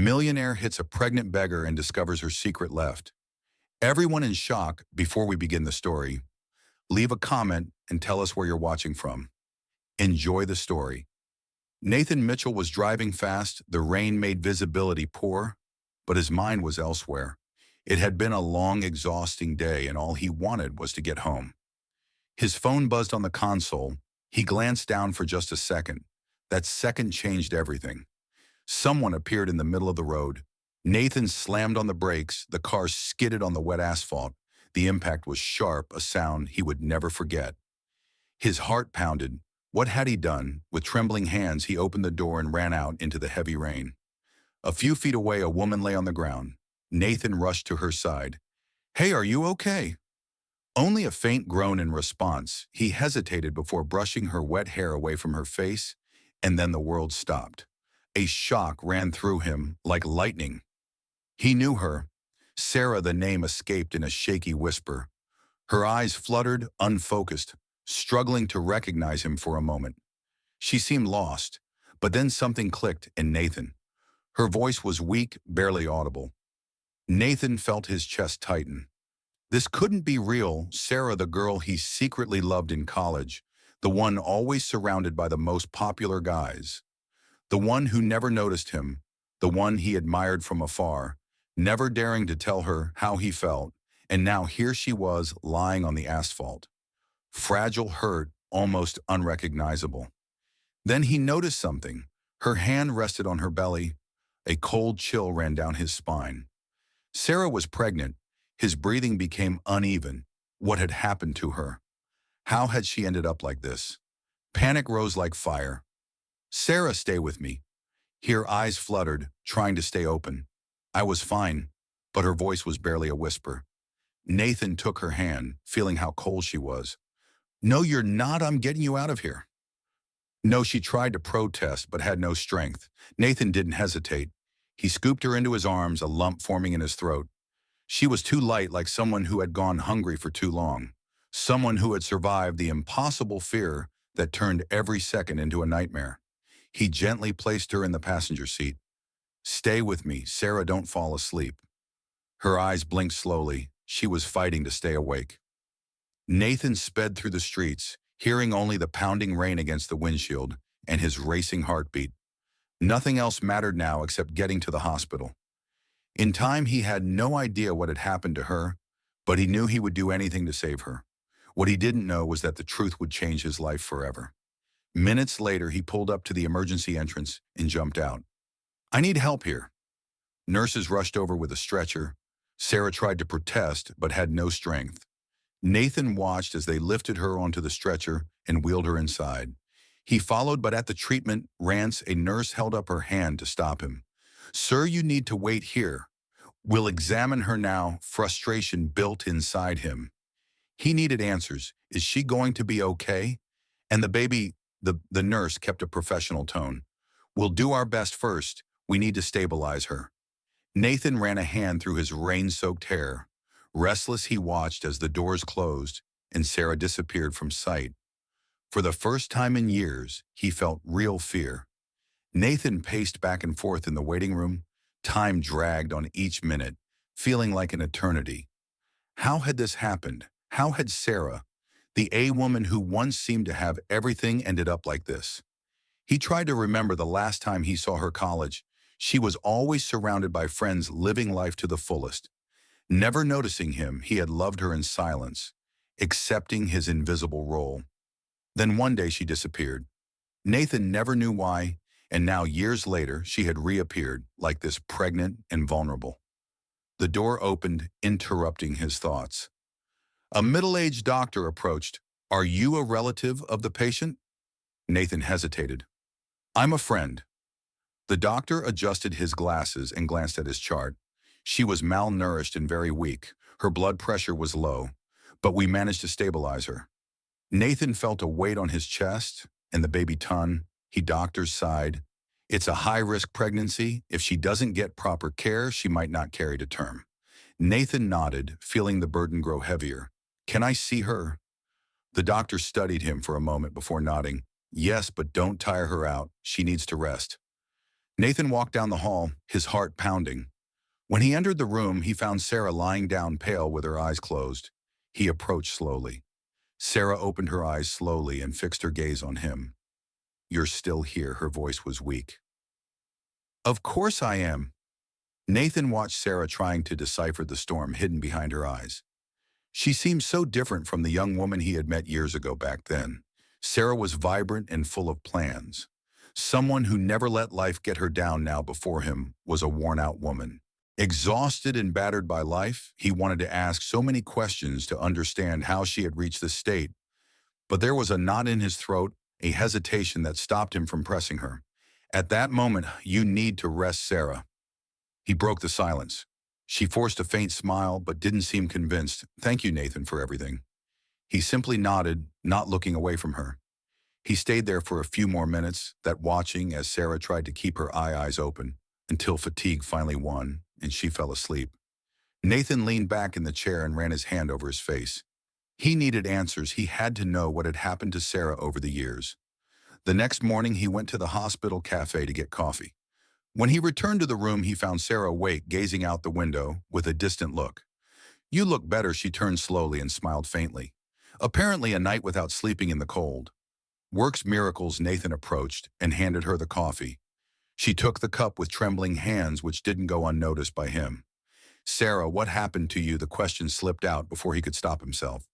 Millionaire hits a pregnant beggar and discovers her secret left. Everyone in shock before we begin the story. Leave a comment and tell us where you're watching from. Enjoy the story. Nathan Mitchell was driving fast. The rain made visibility poor, but his mind was elsewhere. It had been a long, exhausting day, and all he wanted was to get home. His phone buzzed on the console. He glanced down for just a second. That second changed everything. Someone appeared in the middle of the road. Nathan slammed on the brakes. The car skidded on the wet asphalt. The impact was sharp, a sound he would never forget. His heart pounded. What had he done? With trembling hands, he opened the door and ran out into the heavy rain. A few feet away, a woman lay on the ground. Nathan rushed to her side. "Hey, are you okay?" Only a faint groan in response. He hesitated before brushing her wet hair away from her face, and then the world stopped. A shock ran through him like lightning. He knew her. Sarah, the name escaped in a shaky whisper. Her eyes fluttered, unfocused, struggling to recognize him for a moment. She seemed lost, but then something clicked in Nathan. Her voice was weak, barely audible. Nathan felt his chest tighten. This couldn't be real. Sarah, the girl he secretly loved in college, the one always surrounded by the most popular guys. The one who never noticed him, the one he admired from afar, never daring to tell her how he felt, and now here she was lying on the asphalt. Fragile, hurt, almost unrecognizable. Then he noticed something. Her hand rested on her belly. A cold chill ran down his spine. Sarah was pregnant. His breathing became uneven. What had happened to her? How had she ended up like this? Panic rose like fire. "Sarah, stay with me." Her eyes fluttered, trying to stay open. "I was fine," but her voice was barely a whisper. Nathan took her hand, feeling how cold she was. "No, you're not. I'm getting you out of here." No, she tried to protest, but had no strength. Nathan didn't hesitate. He scooped her into his arms, a lump forming in his throat. She was too light, like someone who had gone hungry for too long. Someone who had survived the impossible fear that turned every second into a nightmare. He gently placed her in the passenger seat. "Stay with me, Sarah, don't fall asleep." Her eyes blinked slowly. She was fighting to stay awake. Nathan sped through the streets, hearing only the pounding rain against the windshield and his racing heartbeat. Nothing else mattered now except getting to the hospital. In time, he had no idea what had happened to her, but he knew he would do anything to save her. What he didn't know was that the truth would change his life forever. Minutes later, he pulled up to the emergency entrance and jumped out. "I need help here." Nurses rushed over with a stretcher. Sarah tried to protest, but had no strength. Nathan watched as they lifted her onto the stretcher and wheeled her inside. He followed, but at the treatment rance, a nurse held up her hand to stop him. "Sir, you need to wait here. We'll examine her now." Frustration built inside him. He needed answers. Is she going to be okay? And the baby, the nurse kept a professional tone. "We'll do our best first. We need to stabilize her." Nathan ran a hand through his rain-soaked hair. Restless, he watched as the doors closed and Sarah disappeared from sight. For the first time in years, he felt real fear. Nathan paced back and forth in the waiting room. Time dragged on each minute, feeling like an eternity. How had this happened? How had Sarah, the A-woman who once seemed to have everything, ended up like this? He tried to remember the last time he saw her college. She was always surrounded by friends living life to the fullest. Never noticing him, he had loved her in silence, accepting his invisible role. Then one day she disappeared. Nathan never knew why, and now years later she had reappeared, like this, pregnant and vulnerable. The door opened, interrupting his thoughts. A middle-aged doctor approached. "Are you a relative of the patient?" Nathan hesitated. "I'm a friend." The doctor adjusted his glasses and glanced at his chart. She was malnourished and very weak. Her blood pressure was low, but we managed to stabilize her. Nathan felt a weight on his chest and the baby ton. He doctors sighed. "It's a high-risk pregnancy. If she doesn't get proper care, she might not carry to term." Nathan nodded, feeling the burden grow heavier. "Can I see her?" The doctor studied him for a moment before nodding. "Yes, but don't tire her out. She needs to rest." Nathan walked down the hall, his heart pounding. When he entered the room, he found Sarah lying down pale with her eyes closed. He approached slowly. Sarah opened her eyes slowly and fixed her gaze on him. "You're still here," her voice was weak. "Of course I am." Nathan watched Sarah trying to decipher the storm hidden behind her eyes. She seemed so different from the young woman he had met years ago back then. Sarah was vibrant and full of plans. Someone who never let life get her down now before him was a worn-out woman. Exhausted and battered by life, he wanted to ask so many questions to understand how she had reached this state, but there was a knot in his throat, a hesitation that stopped him from pressing her. At that moment, "You need to rest, Sarah." He broke the silence. She forced a faint smile, but didn't seem convinced. "Thank you, Nathan, for everything." He simply nodded, not looking away from her. He stayed there for a few more minutes, that watching as Sarah tried to keep her eyes open, until fatigue finally won, and she fell asleep. Nathan leaned back in the chair and ran his hand over his face. He needed answers. He had to know what had happened to Sarah over the years. The next morning, he went to the hospital cafe to get coffee. When he returned to the room, he found Sarah awake, gazing out the window with a distant look. "You look better," she turned slowly and smiled faintly. "Apparently a night without sleeping in the cold." "Works miracles," Nathan approached and handed her the coffee. She took the cup with trembling hands, which didn't go unnoticed by him. "Sarah, what happened to you?" The question slipped out before he could stop himself.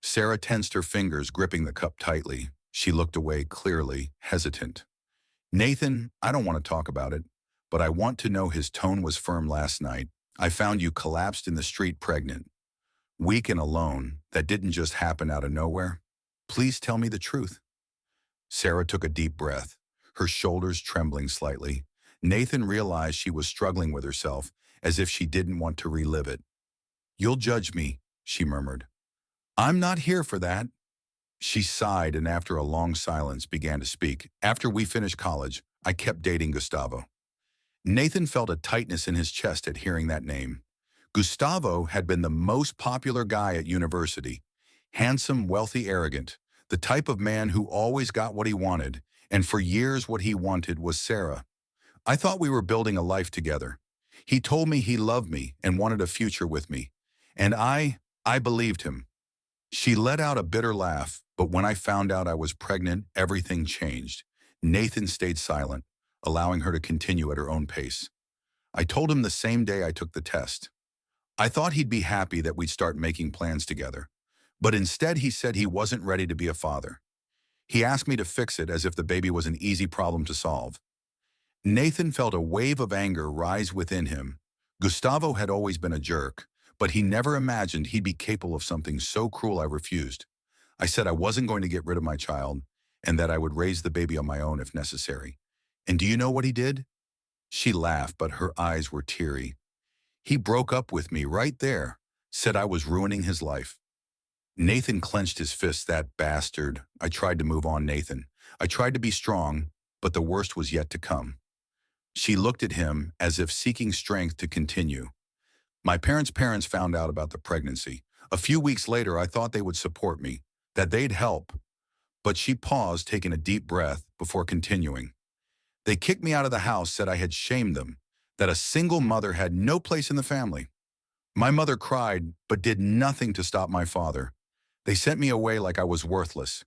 Sarah tensed her fingers, gripping the cup tightly. She looked away clearly, hesitant. "Nathan, I don't want to talk about it, but I want to know." His tone was firm. "Last night, I found you collapsed in the street, pregnant, weak and alone. That didn't just happen out of nowhere. Please tell me the truth." Sarah took a deep breath, her shoulders trembling slightly. Nathan realized she was struggling with herself, as if she didn't want to relive it. "You'll judge me," she murmured. "I'm not here for that." She sighed and after a long silence began to speak. "After we finished college, I kept dating Gustavo." Nathan felt a tightness in his chest at hearing that name. Gustavo had been the most popular guy at university. Handsome, wealthy, arrogant. The type of man who always got what he wanted, and for years what he wanted was Sarah. "I thought we were building a life together. He told me he loved me and wanted a future with me. And I believed him." She let out a bitter laugh, but when I found out I was pregnant, everything changed. Nathan stayed silent, allowing her to continue at her own pace. "I told him the same day I took the test. I thought he'd be happy that we'd start making plans together. But instead he said he wasn't ready to be a father. He asked me to fix it as if the baby was an easy problem to solve." Nathan felt a wave of anger rise within him. Gustavo had always been a jerk, but he never imagined he'd be capable of something so cruel. "I refused. I said I wasn't going to get rid of my child and that I would raise the baby on my own if necessary. And do you know what he did?" She laughed, but her eyes were teary. "He broke up with me right there, said I was ruining his life." Nathan clenched his fist. "That bastard." I tried to move on, Nathan. I tried to be strong, but the worst was yet to come." She looked at him as if seeking strength to continue. "My parents found out about the pregnancy. A few weeks later, I thought they would support me, that they'd help." But she paused, taking a deep breath before continuing. "They kicked me out of the house, said I had shamed them, that a single mother had no place in the family. My mother cried, but did nothing to stop my father. They sent me away like I was worthless."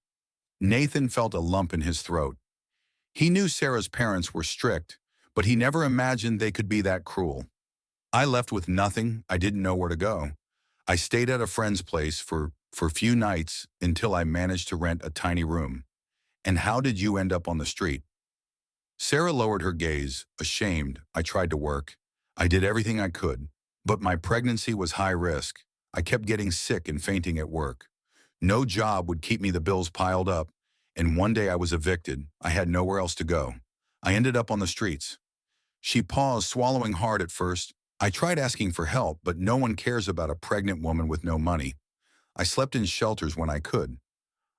Nathan felt a lump in his throat. He knew Sarah's parents were strict, but he never imagined they could be that cruel. "I left with nothing. I didn't know where to go. I stayed at a friend's place for a few nights until I managed to rent a tiny room." "And how did you end up on the street?" Sarah lowered her gaze, ashamed. "I tried to work. I did everything I could. But my pregnancy was high risk. I kept getting sick and fainting at work. No job would keep me, the bills piled up. And one day I was evicted. I had nowhere else to go. I ended up on the streets." She paused, swallowing hard at first. "I tried asking for help, but no one cares about a pregnant woman with no money. I slept in shelters when I could.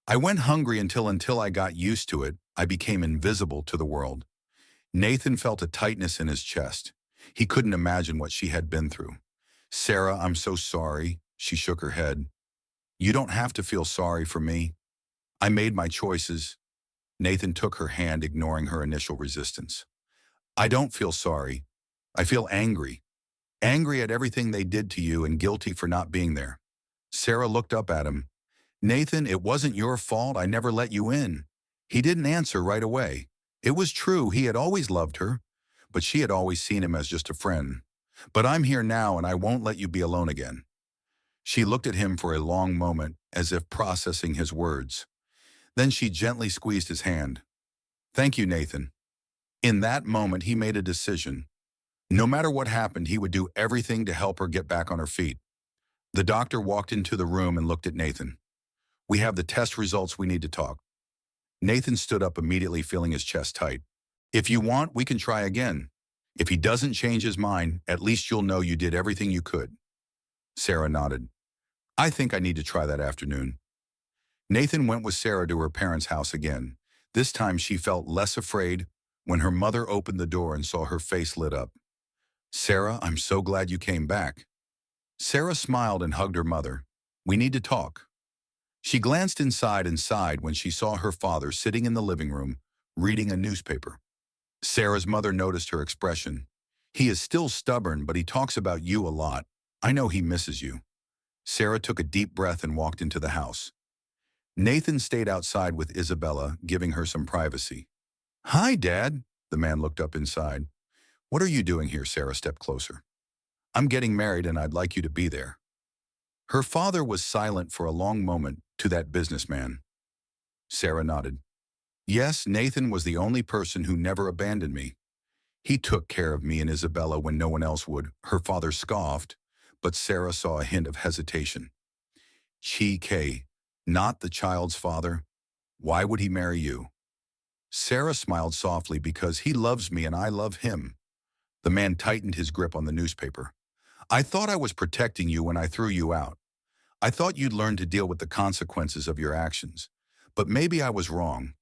I went hungry until I got used to it. I became invisible to the world." Nathan felt a tightness in his chest. He couldn't imagine what she had been through. "Sarah, I'm so sorry." She shook her head. "You don't have to feel sorry for me. I made my choices." Nathan took her hand, ignoring her initial resistance. I don't feel sorry. I feel angry. Angry at everything they did to you and guilty for not being there. Sarah looked up at him. Nathan, it wasn't your fault. I never let you in. He didn't answer right away. It was true. He had always loved her, but she had always seen him as just a friend. But I'm here now and I won't let you be alone again. She looked at him for a long moment as if processing his words. Then she gently squeezed his hand. Thank you, Nathan. In that moment, he made a decision. No matter what happened, he would do everything to help her get back on her feet. The doctor walked into the room and looked at Nathan. We have the test results, we need to talk. Nathan stood up immediately, feeling his chest tight. If you want, we can try again. If he doesn't change his mind, at least you'll know you did everything you could. Sarah nodded. I think I need to try that afternoon. Nathan went with Sarah to her parents' house again. This time she felt less afraid when her mother opened the door and saw her face lit up. Sarah, I'm so glad you came back. Sarah smiled and hugged her mother. We need to talk. She glanced inside and sighed when she saw her father sitting in the living room, reading a newspaper. Sarah's mother noticed her expression. He is still stubborn, but he talks about you a lot. I know he misses you. Sarah took a deep breath and walked into the house. Nathan stayed outside with Isabella, giving her some privacy. Hi, Dad. The man looked up inside. What are you doing here? Sarah stepped closer. I'm getting married and I'd like you to be there. Her father was silent for a long moment to that businessman. Sarah nodded. Yes, Nathan was the only person who never abandoned me. He took care of me and Isabella when no one else would. Her father scoffed, but Sarah saw a hint of hesitation. Chi, not the child's father. Why would he marry you? Sarah smiled softly because he loves me and I love him. The man tightened his grip on the newspaper. I thought I was protecting you when I threw you out. I thought you'd learn to deal with the consequences of your actions. But maybe I was wrong.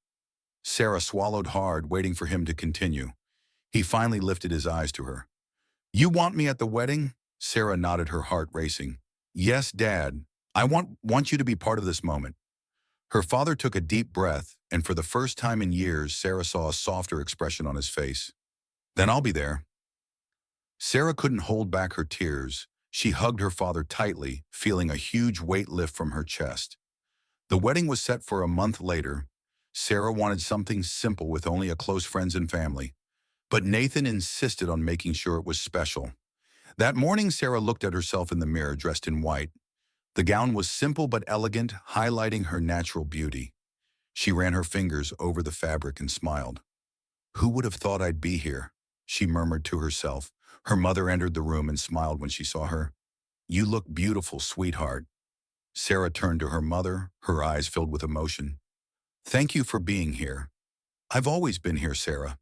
Sarah swallowed hard, waiting for him to continue. He finally lifted his eyes to her. You want me at the wedding? Sarah nodded, her heart racing. Yes, Dad. I want you to be part of this moment. Her father took a deep breath, and for the first time in years, Sarah saw a softer expression on his face. Then I'll be there. Sarah couldn't hold back her tears. She hugged her father tightly, feeling a huge weight lift from her chest. The wedding was set for a month later. Sarah wanted something simple with only a close friends and family. But Nathan insisted on making sure it was special. That morning, Sarah looked at herself in the mirror dressed in white. The gown was simple but elegant, highlighting her natural beauty. She ran her fingers over the fabric and smiled. Who would have thought I'd be here? She murmured to herself. Her mother entered the room and smiled when she saw her. You look beautiful, sweetheart. Sarah turned to her mother, her eyes filled with emotion. Thank you for being here. I've always been here, Sarah.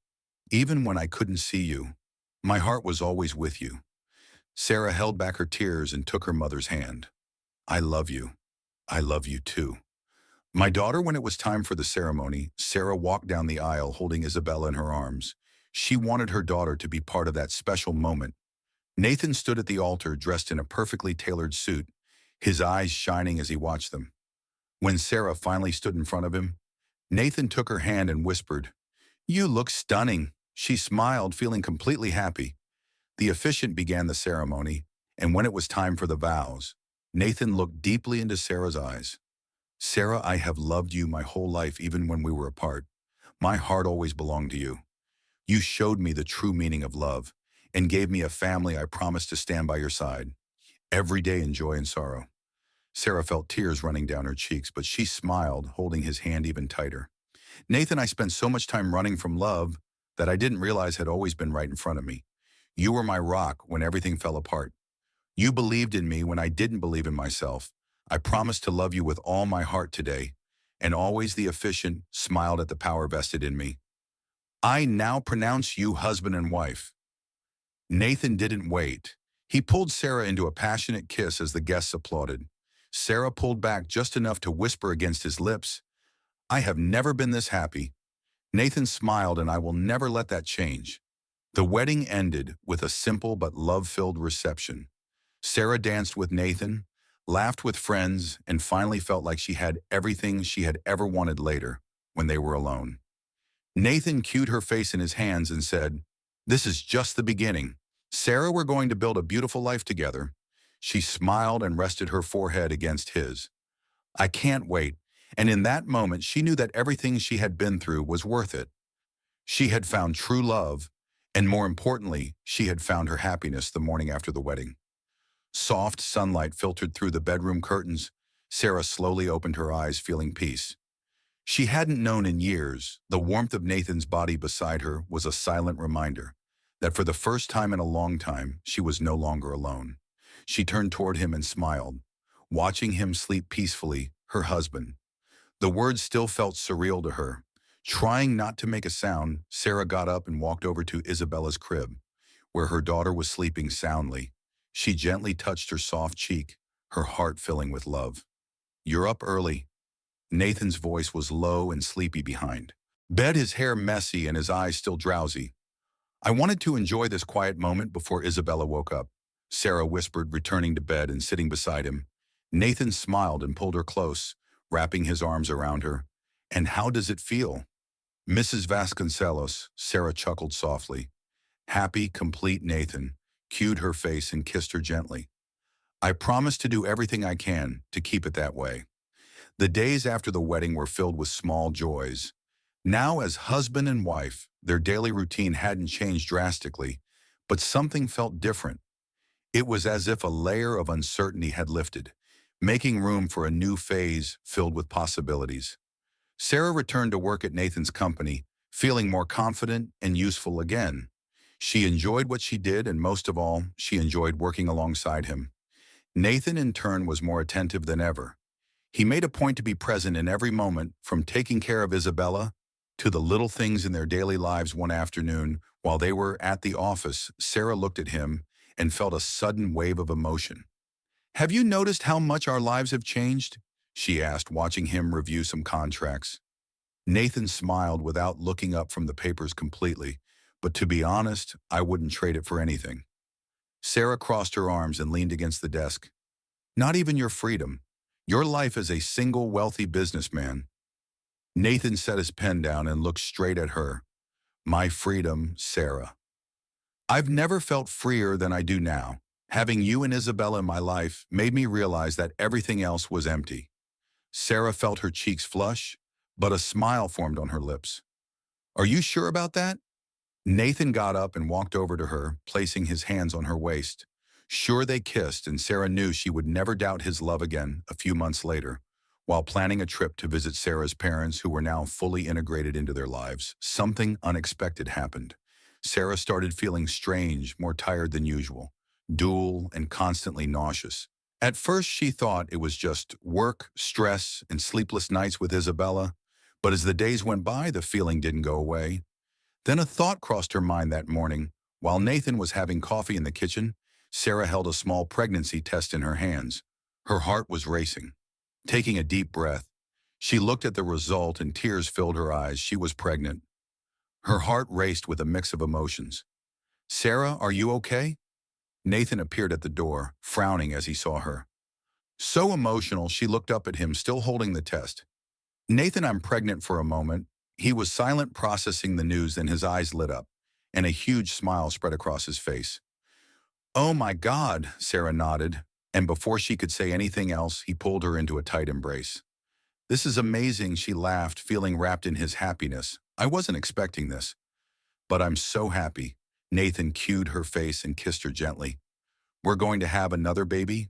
Even when I couldn't see you, my heart was always with you. Sarah held back her tears and took her mother's hand. I love you. I love you too. My daughter, when it was time for the ceremony, Sarah walked down the aisle holding Isabella in her arms. She wanted her daughter to be part of that special moment. Nathan stood at the altar dressed in a perfectly tailored suit, his eyes shining as he watched them. When Sarah finally stood in front of him, Nathan took her hand and whispered, You look stunning. She smiled, feeling completely happy. The officiant began the ceremony, and when it was time for the vows, Nathan looked deeply into Sarah's eyes. Sarah, I have loved you my whole life, even when we were apart. My heart always belonged to you. You showed me the true meaning of love and gave me a family I promised to stand by your side, every day in joy and sorrow. Sarah felt tears running down her cheeks, but she smiled, holding his hand even tighter. Nathan, I spent so much time running from love that I didn't realize had always been right in front of me. You were my rock when everything fell apart. You believed in me when I didn't believe in myself. I promised to love you with all my heart today, and always the officiant smiled at the power vested in me. I now pronounce you husband and wife. Nathan didn't wait. He pulled Sarah into a passionate kiss as the guests applauded. Sarah pulled back just enough to whisper against his lips, I have never been this happy. Nathan smiled, and I will never let that change. The wedding ended with a simple but love-filled reception. Sarah danced with Nathan, laughed with friends, and finally felt like she had everything she had ever wanted later when they were alone. Nathan cued her face in his hands and said, This is just the beginning. Sarah, we're going to build a beautiful life together. She smiled and rested her forehead against his. I can't wait. And in that moment, she knew that everything she had been through was worth it. She had found true love, and more importantly, she had found her happiness the morning after the wedding. Soft sunlight filtered through the bedroom curtains. Sarah slowly opened her eyes, feeling peace. She hadn't known in years. The warmth of Nathan's body beside her was a silent reminder that for the first time in a long time, she was no longer alone. She turned toward him and smiled, watching him sleep peacefully, her husband. The words still felt surreal to her. Trying not to make a sound, Sarah got up and walked over to Isabella's crib, where her daughter was sleeping soundly. She gently touched her soft cheek, her heart filling with love. You're up early. Nathan's voice was low and sleepy behind bed, his hair messy and his eyes still drowsy. I wanted to enjoy this quiet moment before Isabella woke up, Sarah whispered, returning to bed and sitting beside him. Nathan smiled and pulled her close, wrapping his arms around her. And how does it feel? Mrs. Vasconcelos, Sarah chuckled softly. Happy, complete Nathan cued her face and kissed her gently. I promise to do everything I can to keep it that way. The days after the wedding were filled with small joys. Now, as husband and wife, their daily routine hadn't changed drastically, but something felt different. It was as if a layer of uncertainty had lifted, making room for a new phase filled with possibilities. Sarah returned to work at Nathan's company, feeling more confident and useful again. She enjoyed what she did, and most of all, she enjoyed working alongside him. Nathan, in turn, was more attentive than ever. He made a point to be present in every moment, from taking care of Isabella to the little things in their daily lives. One afternoon, while they were at the office, Sarah looked at him and felt a sudden wave of emotion. Have you noticed how much our lives have changed? She asked, watching him review some contracts. Nathan smiled without looking up from the papers completely, but to be honest, I wouldn't trade it for anything. Sarah crossed her arms and leaned against the desk. Not even your freedom. Your life as a single wealthy businessman. Nathan set his pen down and looked straight at her. My freedom, Sarah. I've never felt freer than I do now. Having you and Isabella in my life made me realize that everything else was empty. Sarah felt her cheeks flush, but a smile formed on her lips. Are you sure about that? Nathan got up and walked over to her, placing his hands on her waist. Sure, they kissed, and Sarah knew she would never doubt his love again a few months later. While planning a trip to visit Sarah's parents, who were now fully integrated into their lives, something unexpected happened. Sarah started feeling strange, more tired than usual, dull and constantly nauseous. At first, she thought it was just work, stress, and sleepless nights with Isabella, but as the days went by, the feeling didn't go away. Then a thought crossed her mind that morning. While Nathan was having coffee in the kitchen, Sarah held a small pregnancy test in her hands. Her heart was racing. Taking a deep breath, she looked at the result and tears filled her eyes. She was pregnant. Her heart raced with a mix of emotions. Sarah, are you okay? Nathan appeared at the door, frowning as he saw her. So emotional, she looked up at him, still holding the test. Nathan, I'm pregnant for a moment. He was silent, processing the news, then his eyes lit up, and a huge smile spread across his face. Oh my God, Sarah nodded, and before she could say anything else, he pulled her into a tight embrace. This is amazing, she laughed, feeling wrapped in his happiness. I wasn't expecting this, but I'm so happy. Nathan cued her face and kissed her gently. We're going to have another baby?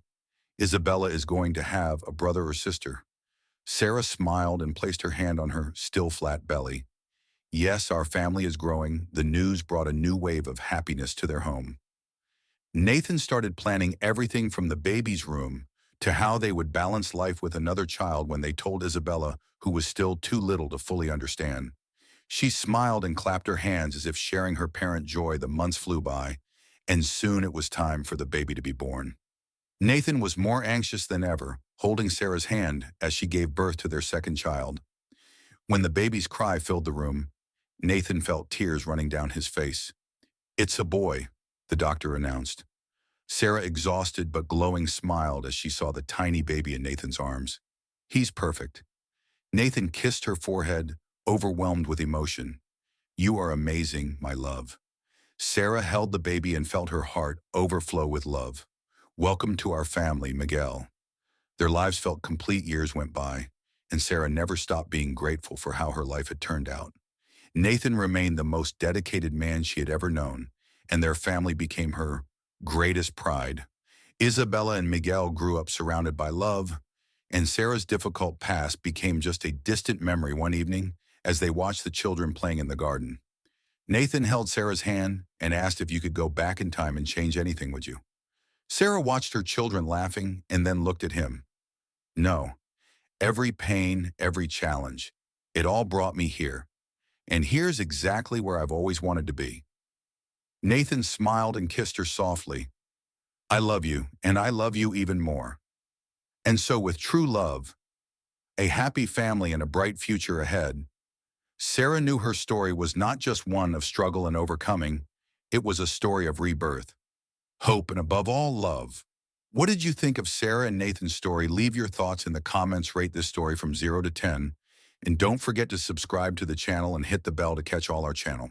Isabella is going to have a brother or sister. Sarah smiled and placed her hand on her still flat belly. Yes, our family is growing. The news brought a new wave of happiness to their home. Nathan started planning everything from the baby's room to how they would balance life with another child when they told Isabella, who was still too little to fully understand. She smiled and clapped her hands as if sharing her parent joy. The months flew by, and soon it was time for the baby to be born. Nathan was more anxious than ever, holding Sarah's hand as she gave birth to their second child. When the baby's cry filled the room, Nathan felt tears running down his face. It's a boy, the doctor announced. Sarah, exhausted but glowing, smiled as she saw the tiny baby in Nathan's arms. He's perfect. Nathan kissed her forehead, overwhelmed with emotion. You are amazing, my love. Sarah held the baby and felt her heart overflow with love. Welcome to our family, Miguel. Their lives felt complete. Years went by, and Sarah never stopped being grateful for how her life had turned out. Nathan remained the most dedicated man she had ever known, and their family became her greatest pride. Isabella and Miguel grew up surrounded by love, and Sarah's difficult past became just a distant memory. One evening, as they watched the children playing in the garden, Nathan held Sarah's hand and asked if you could go back in time and change anything, would you? Sarah watched her children laughing and then looked at him. No, every pain, every challenge, it all brought me here. And here's exactly where I've always wanted to be. Nathan smiled and kissed her softly. I love you, and I love you even more. And so with true love, a happy family and a bright future ahead, Sarah knew her story was not just one of struggle and overcoming, it was a story of rebirth, hope, and above all, love. What did you think of Sarah and Nathan's story? Leave your thoughts in the comments. Rate this story from 0 to 10. And don't forget to subscribe to the channel and hit the bell to catch all our channel.